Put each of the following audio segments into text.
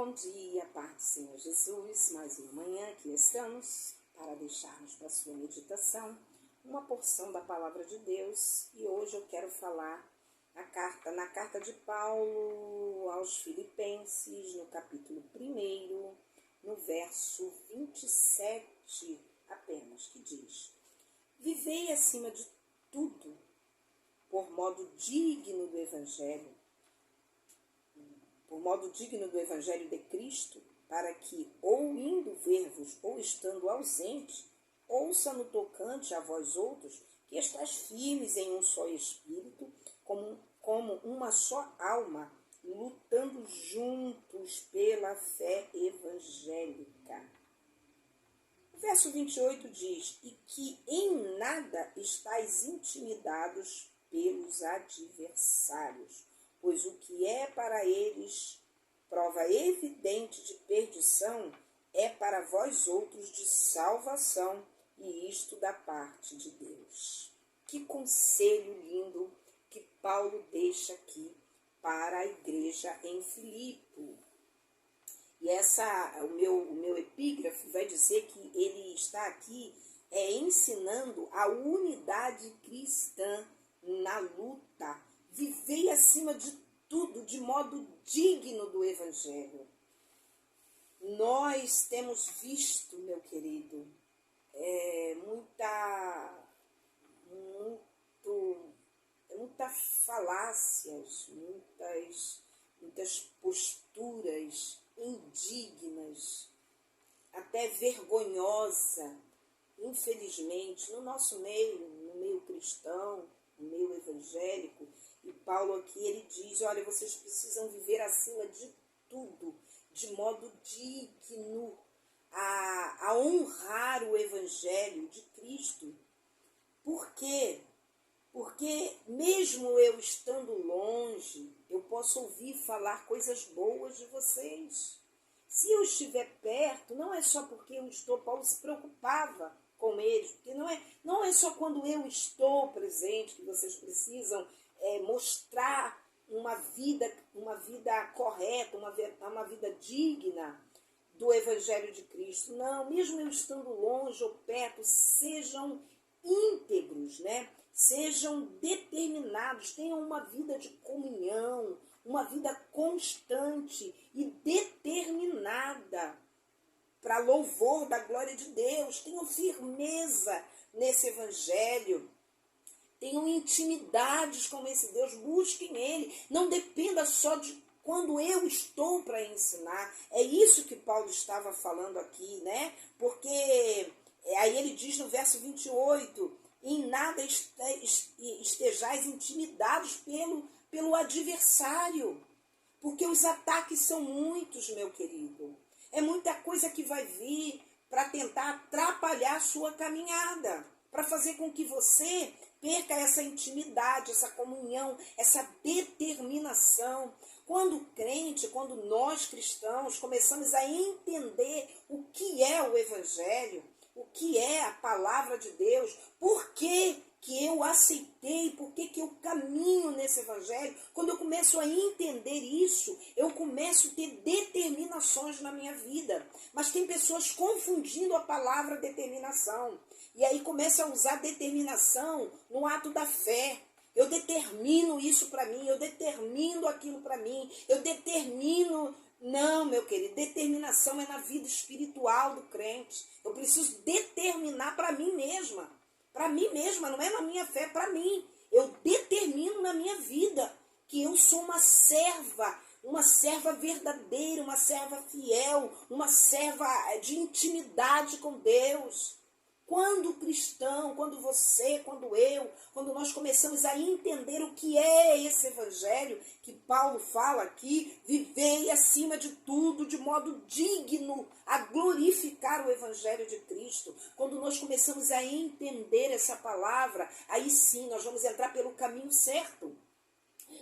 Bom dia, Pai do Senhor Jesus, mais uma manhã aqui estamos para deixarmos para a sua meditação uma porção da Palavra de Deus. E hoje eu quero falar na carta de Paulo aos Filipenses, no capítulo 1, no verso 27 apenas, que diz: Vivei acima de tudo por modo digno do Evangelho, de Cristo, para que, ou indo ver-vos, ou estando ausente, ouça no tocante a vós outros, que estáis firmes em um só espírito, como uma só alma, lutando juntos pela fé evangélica. O verso 28 diz: E que em nada estáis intimidados pelos adversários, pois o que é para eles prova evidente de perdição é para vós outros de salvação, e isto da parte de Deus. Que conselho lindo que Paulo deixa aqui para a igreja em Filipe. E o meu epígrafe vai dizer que ele está aqui ensinando a unidade cristã na luta. Vivei acima de tudo de modo digno do Evangelho. Nós temos visto, meu querido, muitas falácias, muitas posturas indignas, até vergonhosa, infelizmente, no nosso meio, no meio cristão, no meio evangélico. E Paulo aqui, ele diz: olha, vocês precisam viver acima de tudo, de modo digno, a honrar o Evangelho de Cristo. Por quê? Porque mesmo eu estando longe, eu posso ouvir falar coisas boas de vocês. Se eu estiver perto, não é só porque eu estou, Paulo se preocupava com eles, porque não é só quando eu estou presente que vocês precisam mostrar uma vida correta, uma vida digna do Evangelho de Cristo. Não, mesmo eu estando longe ou perto, sejam íntegros, né? Sejam determinados, tenham uma vida de comunhão, uma vida constante e determinada para louvor da glória de Deus. Tenham firmeza nesse Evangelho. Tenham intimidades com esse Deus, busquem Ele. Não dependa só de quando eu estou para ensinar. É isso que Paulo estava falando aqui, né? Porque aí ele diz no verso 28, em nada estejais intimidados pelo adversário. Porque os ataques são muitos, meu querido. É muita coisa que vai vir para tentar atrapalhar a sua caminhada, para fazer com que você perca essa intimidade, essa comunhão, essa determinação. Quando nós cristãos começamos a entender o que é o Evangelho, o que é a palavra de Deus, por que eu aceitei, por que eu caminho nesse Evangelho, quando eu começo a entender isso, eu começo a ter determinações na minha vida. Mas tem pessoas confundindo a palavra determinação. E aí começa a usar determinação no ato da fé. Eu determino isso para mim, eu determino aquilo para mim, eu determino... Não, meu querido, determinação é na vida espiritual do crente. Eu preciso determinar para mim mesma. Para mim mesma, não é na minha fé, para mim. Eu determino na minha vida que eu sou uma serva verdadeira, uma serva fiel, uma serva de intimidade com Deus. Quando o cristão, quando você, quando eu, quando nós começamos a entender o que é esse Evangelho, que Paulo fala aqui, vivei acima de tudo, de modo digno, a glorificar o Evangelho de Cristo. Quando nós começamos a entender essa palavra, aí sim nós vamos entrar pelo caminho certo.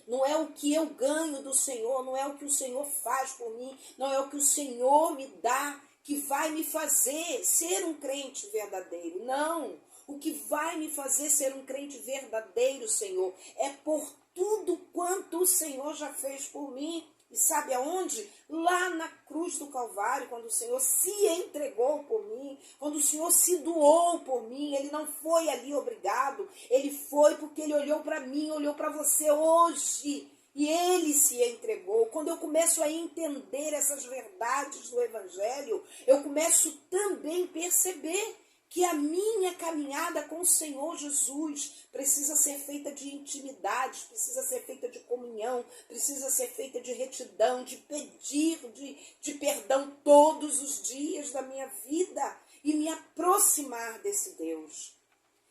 Não é o que eu ganho do Senhor, não é o que o Senhor faz por mim, não é o que o Senhor me dá, que vai me fazer ser um crente verdadeiro. Não, o que vai me fazer ser um crente verdadeiro, Senhor, é por tudo quanto o Senhor já fez por mim. E sabe aonde? Lá na cruz do Calvário, quando o Senhor se entregou por mim, quando o Senhor se doou por mim, ele não foi ali obrigado, ele foi porque ele olhou para mim, olhou para você hoje. E ele se entregou. Quando eu começo a entender essas verdades do Evangelho, eu começo também a perceber que a minha caminhada com o Senhor Jesus precisa ser feita de intimidade, precisa ser feita de comunhão, precisa ser feita de retidão, de pedir, de perdão todos os dias da minha vida e me aproximar desse Deus.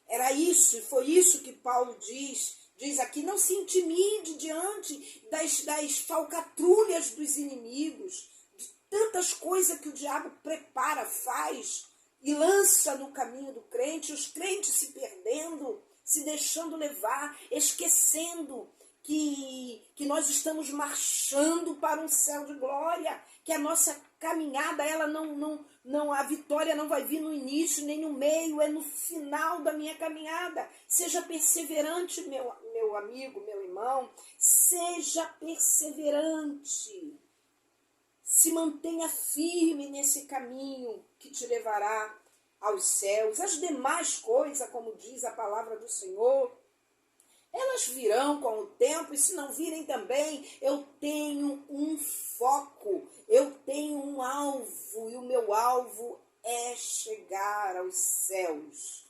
Era isso, e foi isso que Paulo diz aqui, não se intimide diante das falcatrulhas dos inimigos, de tantas coisas que o diabo prepara, faz e lança no caminho do crente, os crentes se perdendo, se deixando levar, esquecendo que nós estamos marchando para um céu de glória, que a nossa caminhada, ela não, a vitória não vai vir no início nem no meio, é no final da minha caminhada. Seja perseverante, meu amigo, meu irmão, seja perseverante. Se mantenha firme nesse caminho que te levará aos céus. As demais coisas, como diz a palavra do Senhor, elas virão com o tempo, e se não virem também, eu tenho um foco, eu tenho um alvo, e o meu alvo é chegar aos céus.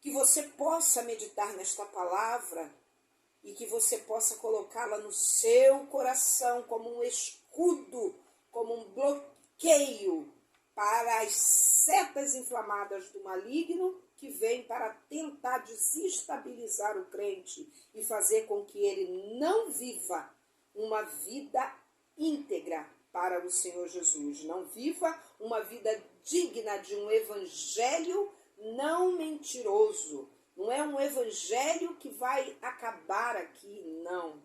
Que você possa meditar nesta palavra e que você possa colocá-la no seu coração como um escudo, como um bloqueio para as setas inflamadas do maligno que vem para tentar desestabilizar o crente e fazer com que ele não viva uma vida íntegra para o Senhor Jesus. Não viva uma vida digna de um evangelho não mentiroso. Não é um evangelho que vai acabar aqui, não.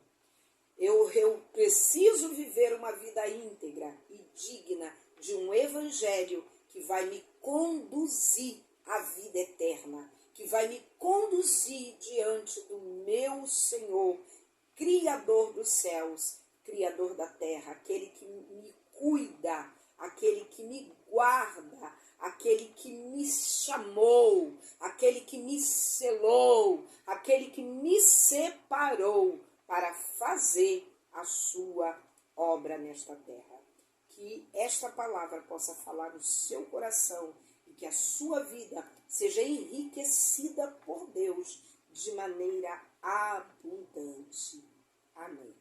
Eu preciso viver uma vida íntegra e digna de um evangelho que vai me conduzir à vida eterna, que vai me conduzir diante do meu Senhor, Criador dos céus, Criador da terra, aquele que me cuida, aquele que me guarda, aquele que me chamou, aquele que me selou, aquele que me separou para fazer a sua obra nesta terra. Que esta palavra possa falar no seu coração e que a sua vida seja enriquecida por Deus de maneira abundante. Amém.